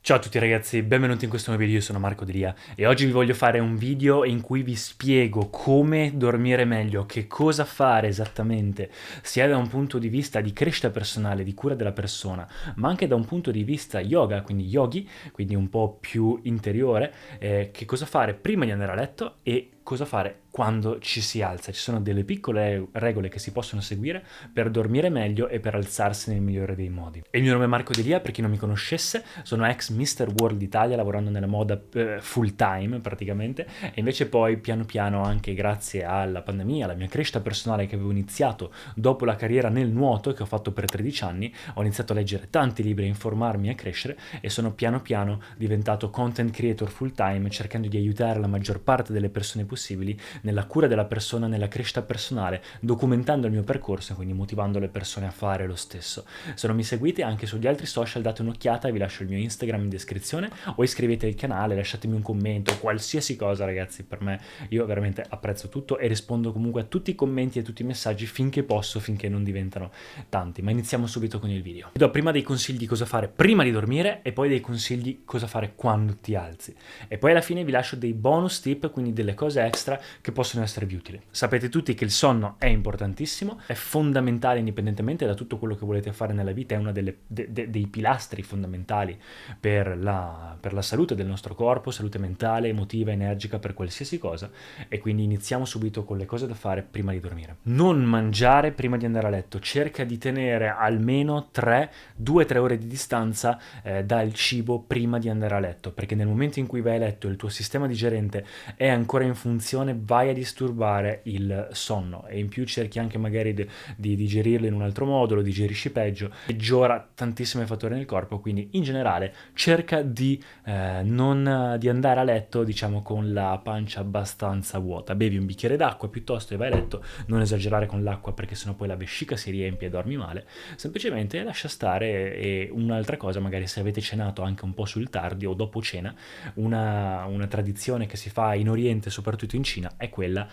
Ciao a tutti ragazzi, benvenuti in questo nuovo video, io sono Marco Delia e oggi vi voglio fare un video in cui vi spiego come dormire meglio, che cosa fare esattamente, sia da un punto di vista di crescita personale, di cura della persona, ma anche da un punto di vista yoga, quindi yogi, quindi un po' più interiore, che cosa fare prima di andare a letto e cosa fare quando ci si alza. Ci sono delle piccole regole che si possono seguire per dormire meglio e per alzarsi nel migliore dei modi. E il mio nome è Marco Delia, per chi non mi conoscesse, sono ex Mr. World Italia, lavorando nella moda full time praticamente, e invece poi piano piano, anche grazie alla pandemia, alla mia crescita personale che avevo iniziato dopo la carriera nel nuoto che ho fatto per 13 anni, ho iniziato a leggere tanti libri, a informarmi e a crescere e sono piano piano diventato content creator full time, cercando di aiutare la maggior parte delle persone possibili nella cura della persona, nella crescita personale, documentando il mio percorso e quindi motivando le persone a fare lo stesso. Se non mi seguite anche sugli altri social, date un'occhiata, vi lascio il mio Instagram in descrizione o iscrivetevi al canale, lasciatemi un commento, qualsiasi cosa ragazzi, per me io veramente apprezzo tutto e rispondo comunque a tutti i commenti e a tutti i messaggi finché posso, finché non diventano tanti. Ma iniziamo subito con il video. Vi do prima dei consigli di cosa fare prima di dormire e poi dei consigli cosa fare quando ti alzi. E poi alla fine vi lascio dei bonus tip, quindi delle cose extra che possono esservi utili. Sapete tutti che il sonno è importantissimo, è fondamentale indipendentemente da tutto quello che volete fare nella vita, è uno dei pilastri fondamentali per la salute del nostro corpo, salute mentale, emotiva, energica, per qualsiasi cosa, e quindi iniziamo subito con le cose da fare prima di dormire. Non mangiare prima di andare a letto, cerca di tenere almeno 2-3 ore di distanza dal cibo prima di andare a letto, perché nel momento in cui vai a letto e il tuo sistema digerente è ancora in funzione, vai a disturbare il sonno e in più cerchi anche magari di digerirlo in un altro modo, lo digerisci peggio, peggiora tantissimi fattori nel corpo. Quindi in generale cerca di di andare a letto, diciamo, con la pancia abbastanza vuota. Bevi un bicchiere d'acqua piuttosto e vai a letto, non esagerare con l'acqua perché sennò poi la vescica si riempie e dormi male, semplicemente lascia stare. E un'altra cosa, magari se avete cenato anche un po' sul tardi o dopo cena, una tradizione che si fa in Oriente, soprattutto in Cina, è quella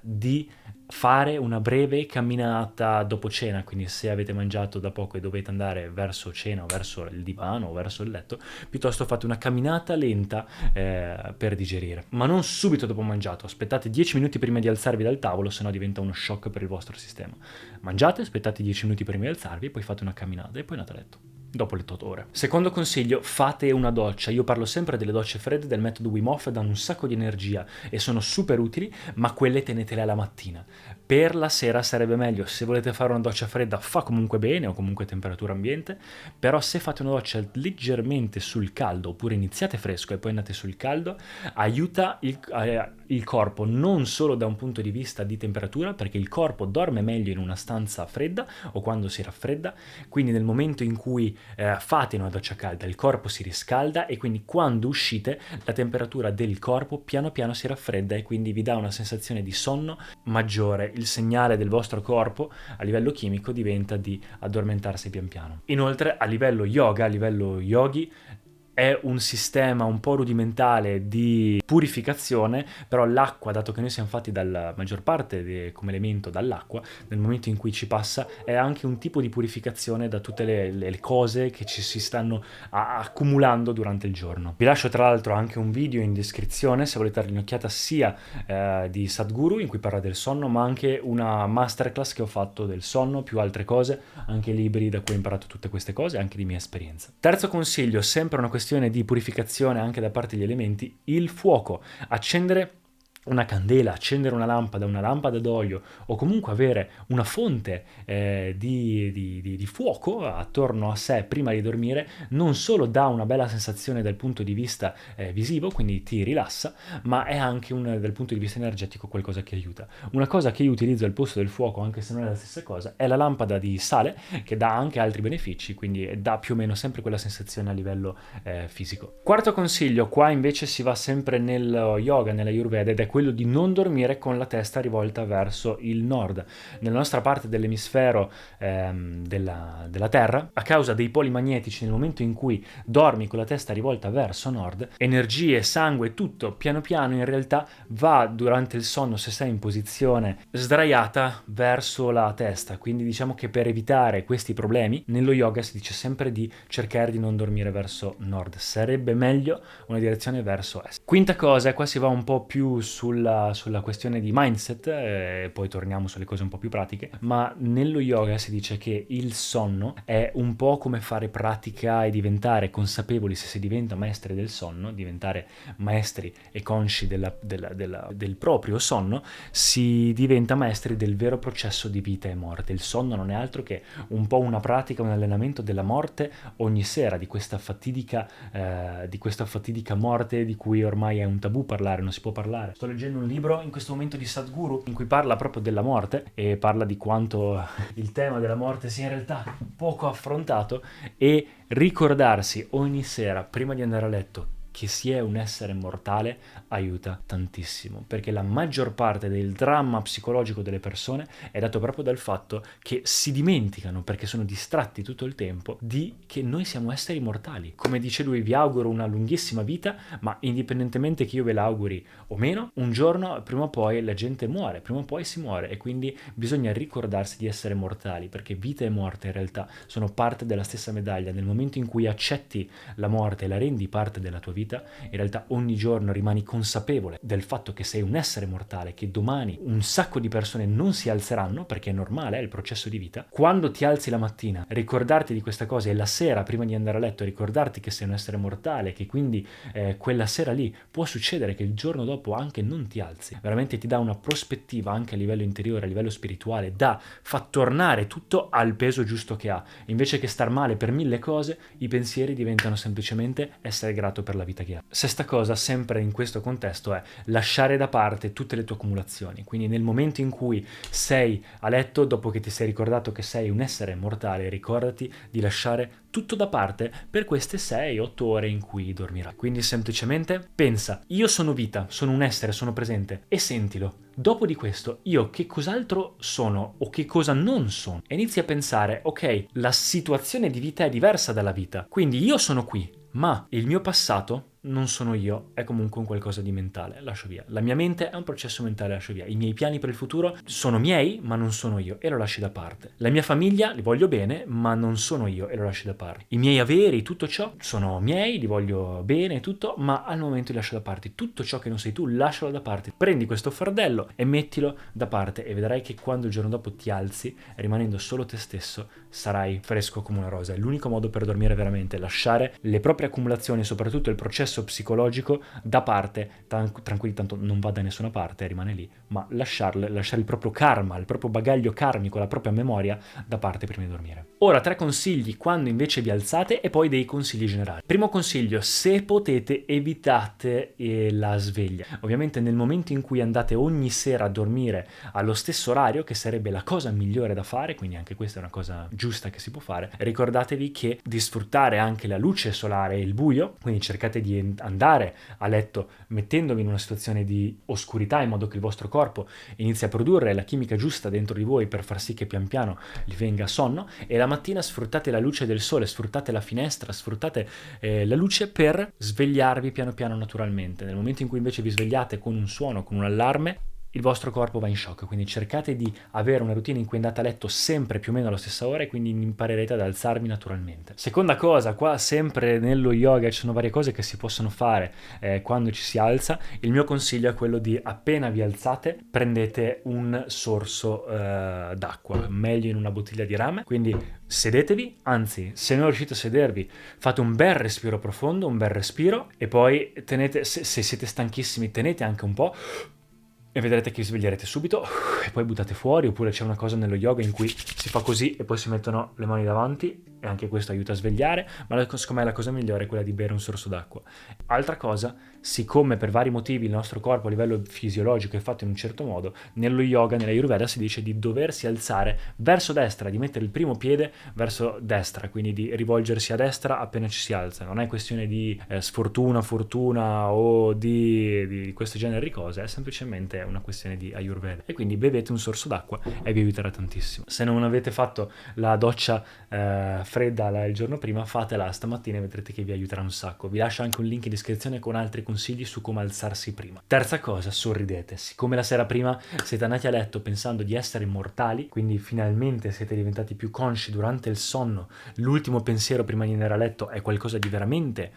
di fare una breve camminata dopo cena. Quindi se avete mangiato da poco e dovete andare verso cena o verso il divano o verso il letto, piuttosto fate una camminata lenta per digerire, ma non subito dopo mangiato. Aspettate 10 minuti prima di alzarvi dal tavolo, sennò diventa uno shock per il vostro sistema. Mangiate, aspettate 10 minuti prima di alzarvi, poi fate una camminata e poi andate a letto dopo le 8 ore. Secondo consiglio, fate una doccia. Io parlo sempre delle docce fredde, del metodo Wim Hof, danno un sacco di energia e sono super utili, ma quelle tenetele alla mattina. Per la sera sarebbe meglio, se volete fare una doccia fredda fa comunque bene, o comunque temperatura ambiente, però se fate una doccia leggermente sul caldo, oppure iniziate fresco e poi andate sul caldo, aiuta il corpo non solo da un punto di vista di temperatura, perché il corpo dorme meglio in una stanza fredda o quando si raffredda, quindi nel momento in cui fate una doccia calda il corpo si riscalda e quindi quando uscite la temperatura del corpo piano piano si raffredda e quindi vi dà una sensazione di sonno maggiore. Il segnale del vostro corpo a livello chimico diventa di addormentarsi pian piano. Inoltre a livello yoga, a livello yogi, è un sistema un po' rudimentale di purificazione, però l'acqua, dato che noi siamo fatti dalla maggior parte come elemento dall'acqua, nel momento in cui ci passa è anche un tipo di purificazione da tutte le cose che ci si stanno accumulando durante il giorno. Vi lascio tra l'altro anche un video in descrizione se volete dargli un'occhiata, sia di Sadhguru in cui parla del sonno, ma anche una masterclass che ho fatto del sonno, più altre cose, anche libri da cui ho imparato tutte queste cose, anche di mia esperienza. Terzo consiglio, sempre una questione di purificazione anche da parte degli elementi: il fuoco. Accendere una candela, accendere una lampada d'olio, o comunque avere una fonte di fuoco attorno a sé prima di dormire, non solo dà una bella sensazione dal punto di vista visivo, quindi ti rilassa, ma è anche dal punto di vista energetico qualcosa che aiuta. Una cosa che io utilizzo al posto del fuoco, anche se non è la stessa cosa, è la lampada di sale, che dà anche altri benefici, quindi dà più o meno sempre quella sensazione a livello fisico. Quarto consiglio, qua invece si va sempre nello yoga, nella Ayurveda, ed è quello quello di non dormire con la testa rivolta verso il nord. Nella nostra parte dell'emisfero della Terra, a causa dei poli magnetici, nel momento in cui dormi con la testa rivolta verso nord, energie, sangue, tutto piano piano in realtà va durante il sonno, se sei in posizione sdraiata, verso la testa. Quindi diciamo che per evitare questi problemi nello yoga si dice sempre di cercare di non dormire verso nord, sarebbe meglio una direzione verso est. Quinta cosa, qua si va un po' più sulla questione di mindset, poi torniamo sulle cose un po' più pratiche, ma nello yoga si dice che il sonno è un po' come fare pratica e diventare consapevoli. Se si diventa maestri del sonno, diventare maestri e consci del proprio sonno, si diventa maestri del vero processo di vita e morte. Il sonno non è altro che un po' una pratica, un allenamento della morte ogni sera, di questa fatidica morte di cui ormai è un tabù parlare, non si può parlare. Sto leggendo un libro in questo momento di Sadhguru in cui parla proprio della morte e parla di quanto il tema della morte sia in realtà poco affrontato, e ricordarsi ogni sera prima di andare a letto che si è un essere mortale aiuta tantissimo, perché la maggior parte del dramma psicologico delle persone è dato proprio dal fatto che si dimenticano, perché sono distratti tutto il tempo, di che noi siamo esseri mortali. Come dice lui, vi auguro una lunghissima vita, ma indipendentemente che io ve l'auguri o meno, un giorno prima o poi la gente muore, prima o poi si muore, e quindi bisogna ricordarsi di essere mortali, perché vita e morte in realtà sono parte della stessa medaglia. Nel momento in cui accetti la morte e la rendi parte della tua vita, in realtà ogni giorno rimani consapevole del fatto che sei un essere mortale, che domani un sacco di persone non si alzeranno, perché è normale, è il processo di vita. Quando ti alzi la mattina, ricordarti di questa cosa, e la sera prima di andare a letto ricordarti che sei un essere mortale, che quindi quella sera lì può succedere che il giorno dopo anche non ti alzi, veramente ti dà una prospettiva anche a livello interiore, a livello spirituale, fa tornare tutto al peso giusto che ha. Invece che star male per 1000 cose, i pensieri diventano semplicemente essere grato per la vita che ha. Sesta cosa, sempre in questo contesto, è lasciare da parte tutte le tue accumulazioni. Quindi nel momento in cui sei a letto, dopo che ti sei ricordato che sei un essere mortale, ricordati di lasciare tutto da parte per queste 6-8 ore in cui dormirai. Quindi semplicemente pensa: io sono vita, sono un essere, sono presente, e sentilo. Dopo di questo, io che cos'altro sono o che cosa non sono? E inizi a pensare: ok, la situazione di vita è diversa dalla vita, quindi io sono qui, ma il mio passato non sono io, è comunque un qualcosa di mentale, lascio via. La mia mente è un processo mentale, lascio via. I miei piani per il futuro sono miei, ma non sono io, e lo lasci da parte. La mia famiglia, li voglio bene, ma non sono io, e lo lasci da parte. I miei averi, tutto ciò, sono miei, li voglio bene e tutto, ma al momento li lascio da parte. Tutto ciò che non sei tu, lascialo da parte. Prendi questo fardello e mettilo da parte, e vedrai che quando il giorno dopo ti alzi, rimanendo solo te stesso, sarai fresco come una rosa. È l'unico modo per dormire veramente, lasciare le proprie accumulazioni, soprattutto il processo psicologico, da parte. Tranquilli, tanto non va da nessuna parte, rimane lì, ma lasciare il proprio karma, il proprio bagaglio karmico, la propria memoria da parte prima di dormire. Ora, 3 consigli quando invece vi alzate, e poi dei consigli generali. Primo consiglio: se potete evitate la sveglia. Ovviamente nel momento in cui andate ogni sera a dormire allo stesso orario, che sarebbe la cosa migliore da fare, quindi anche questa è una cosa giusta che si può fare, ricordatevi che di sfruttare anche la luce solare e il buio, quindi cercate di andare a letto mettendovi in una situazione di oscurità, in modo che il vostro corpo inizi a produrre la chimica giusta dentro di voi per far sì che pian piano gli venga sonno, e la mattina sfruttate la luce del sole, sfruttate la finestra, sfruttate la luce per svegliarvi piano piano naturalmente. Nel momento in cui invece vi svegliate con un suono, con un allarme, il vostro corpo va in shock, quindi cercate di avere una routine in cui andate a letto sempre più o meno alla stessa ora, e quindi imparerete ad alzarvi naturalmente. Seconda cosa, qua sempre nello yoga ci sono varie cose che si possono fare quando ci si alza. Il mio consiglio è quello di, appena vi alzate, prendete un sorso d'acqua, meglio in una bottiglia di rame, quindi sedetevi, anzi se non riuscite a sedervi fate un bel respiro profondo, un bel respiro, e poi tenete, se siete stanchissimi, tenete anche un po', e vedrete che vi sveglierete subito, e poi buttate fuori. Oppure c'è una cosa nello yoga in cui si fa così e poi si mettono le mani davanti e anche questo aiuta a svegliare, ma secondo me la cosa migliore è quella di bere un sorso d'acqua. Altra cosa, siccome per vari motivi il nostro corpo a livello fisiologico è fatto in un certo modo, nello yoga, nell'Ayurveda si dice di doversi alzare verso destra, di mettere il primo piede verso destra, quindi di rivolgersi a destra appena ci si alza. Non è questione di sfortuna, fortuna o di questo genere di cose, è semplicemente una questione di Ayurveda. E quindi bevete un sorso d'acqua e vi aiuterà tantissimo. Se non avete fatto la doccia fredda il giorno prima, fatela stamattina e vedrete che vi aiuterà un sacco. Vi lascio anche un link in descrizione con altri consigli su come alzarsi prima. Terza cosa, sorridete. Siccome la sera prima siete andati a letto pensando di essere immortali, quindi finalmente siete diventati più consci durante il sonno, l'ultimo pensiero prima di andare a letto è qualcosa di veramente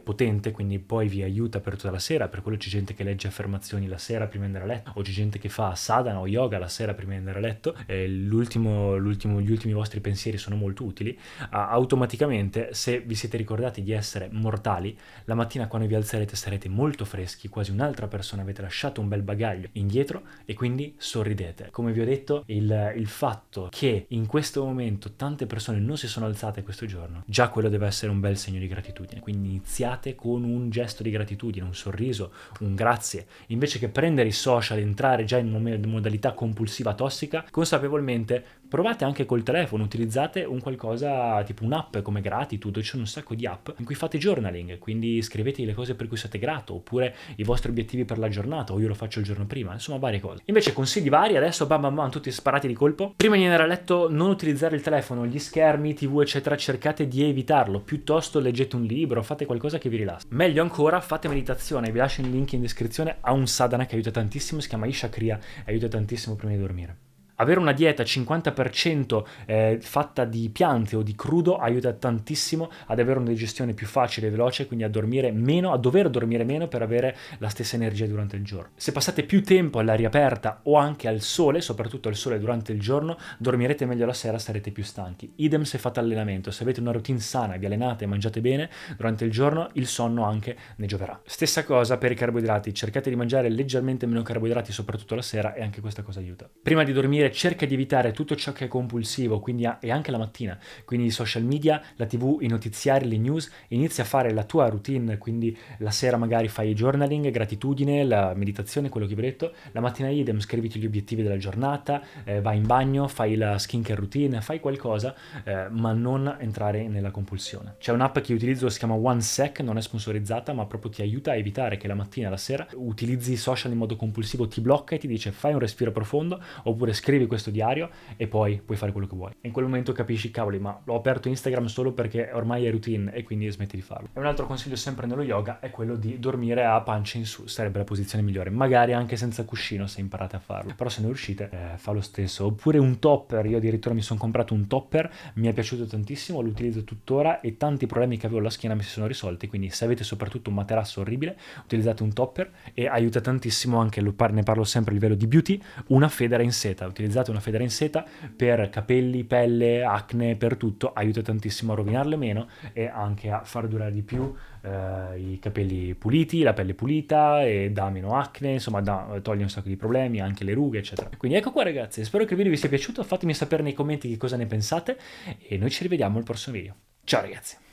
potente, quindi poi vi aiuta per tutta la sera. Per quello c'è gente che legge affermazioni la sera prima di andare a letto, o c'è gente che fa sadhana o yoga la sera prima di andare a letto. Gli ultimi vostri pensieri sono molto utili. Automaticamente, se vi siete ricordati di essere mortali, la mattina quando vi alzerete sarete molto freschi, quasi un'altra persona, avete lasciato un bel bagaglio indietro e quindi sorridete. Come vi ho detto, il fatto che in questo momento tante persone non si sono alzate questo giorno, già quello deve essere un bel segno di gratitudine. Quindi iniziate con un gesto di gratitudine, un sorriso, un grazie, invece che prendere i social, entrare già in modalità compulsiva tossica. Consapevolmente provate anche col telefono, utilizzate un qualcosa tipo un'app come Gratitude, ci sono un sacco di app in cui fate journaling, quindi scrivete le cose per cui siete grato, oppure i vostri obiettivi per la giornata, o io lo faccio il giorno prima, insomma varie cose. Invece consigli vari, adesso bam bam bam, tutti sparati di colpo. Prima di andare a letto non utilizzare il telefono, gli schermi, TV eccetera, cercate di evitarlo, piuttosto leggete un libro, fate qualcosa che vi rilassa. Meglio ancora, fate meditazione, vi lascio il link in descrizione a un sadhana che aiuta tantissimo, si chiama Isha Kriya, aiuta tantissimo prima di dormire. Avere una dieta 50% fatta di piante o di crudo aiuta tantissimo ad avere una digestione più facile e veloce, quindi a dormire meno, a dover dormire meno per avere la stessa energia durante il giorno. Se passate più tempo all'aria aperta o anche al sole, soprattutto al sole durante il giorno, dormirete meglio la sera, sarete più stanchi. Idem se fate allenamento, se avete una routine sana, vi allenate e mangiate bene durante il giorno, il sonno anche ne gioverà. Stessa cosa per i carboidrati, cercate di mangiare leggermente meno carboidrati soprattutto la sera e anche questa cosa aiuta. Prima di dormire cerca di evitare tutto ciò che è compulsivo, quindi e anche la mattina, quindi i social media, la TV, i notiziari, le news. Inizia a fare la tua routine, quindi la sera magari fai journaling, gratitudine, la meditazione, quello che vi ho detto, la mattina idem, scriviti gli obiettivi della giornata, vai in bagno, fai la skincare routine, fai qualcosa, ma non entrare nella compulsione. C'è un'app che utilizzo, si chiama OneSec, non è sponsorizzata, ma proprio ti aiuta a evitare che la mattina e la sera utilizzi i social in modo compulsivo, ti blocca e ti dice fai un respiro profondo, oppure scrivi questo diario e poi puoi fare quello che vuoi. E in quel momento capisci, cavoli, ma l'ho aperto Instagram solo perché ormai è routine e quindi smetti di farlo. E un altro consiglio sempre nello yoga è quello di dormire a pancia in su, sarebbe la posizione migliore, magari anche senza cuscino se imparate a farlo, però se non riuscite fa lo stesso. Oppure un topper, io addirittura mi sono comprato un topper, mi è piaciuto tantissimo, lo utilizzo tuttora e tanti problemi che avevo alla schiena mi si sono risolti, quindi se avete soprattutto un materasso orribile utilizzate un topper e aiuta tantissimo anche, ne parlo sempre a livello di beauty, una federa in seta. Utilizzate una federa in seta per capelli, pelle, acne, per tutto, aiuta tantissimo a rovinarle meno e anche a far durare di più i capelli puliti, la pelle pulita e dà meno acne, insomma toglie un sacco di problemi, anche le rughe eccetera. Quindi ecco qua ragazzi, spero che il video vi sia piaciuto, fatemi sapere nei commenti che cosa ne pensate e noi ci rivediamo al prossimo video. Ciao ragazzi!